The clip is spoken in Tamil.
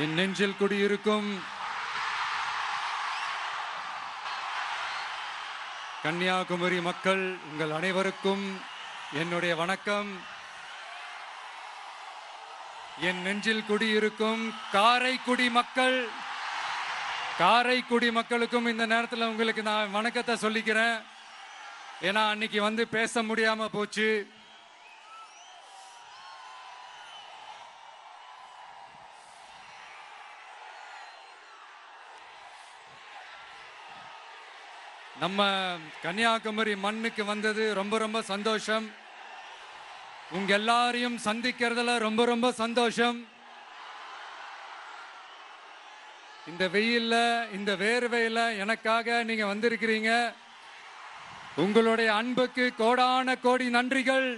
என் நெஞ்சில் குடியிருக்கும் கன்னியாகுமரி மக்கள் உங்கள் அனைவருக்கும் என்னுடைய வணக்கம். என் நெஞ்சில் குடியிருக்கும் காரைக்குடி மக்களுக்கும் இந்த நேரத்தில் உங்களுக்கு நான் வணக்கத்தை சொல்லிக்கிறேன். ஏன்னா அன்னைக்கு வந்து பேச முடியாம போச்சு. நம்ம கன்னியாகுமரி மண்ணுக்கு வந்தது ரொம்ப ரொம்ப சந்தோஷம். உங்க எல்லாரையும் சந்திக்கிறதுல ரொம்ப ரொம்ப சந்தோஷம். இந்த வெயில்ல இந்த வேர்வையில எனக்காக நீங்க வந்திருக்கிறீங்க. உங்களுடைய அன்புக்கு கோடான கோடி நன்றிகள்.